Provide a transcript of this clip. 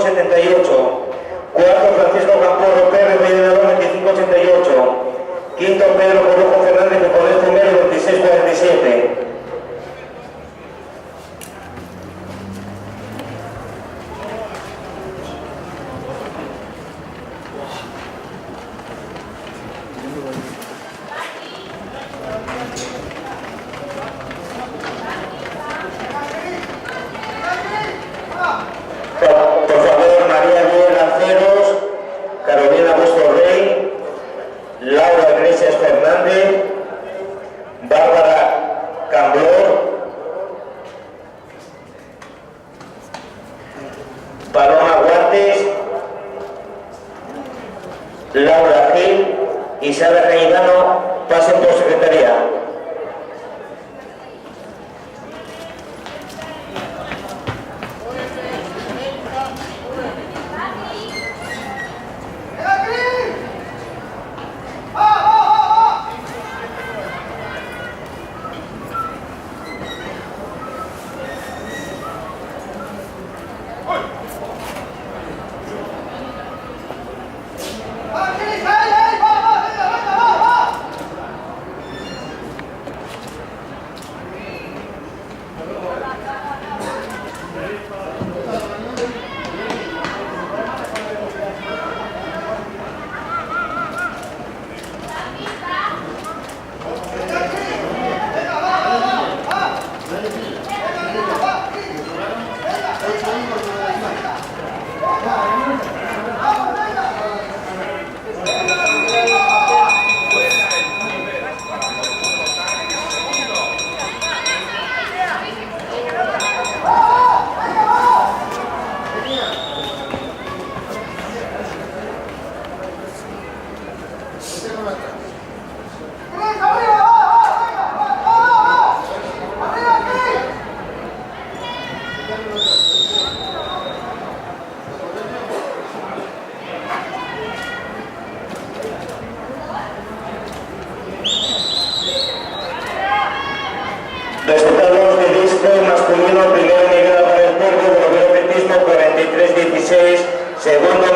25,78. Cuarto, Francisco Camporro Pérez, Valledolid, 25,88. Quinto, Pedro Corujo Fernández, de Poder Primero, 26,47. Por favor, María Luis Lanceros, Carolina Busto Rey, Laura Iglesias Fernández, Bárbara Camblor, Paloma Guantes, Laura Gil y Sara Caidano pasen por secretaría. Resultados de disco masculino, primero nivel para el Porto, Gobierno Petismo 43-16, segundo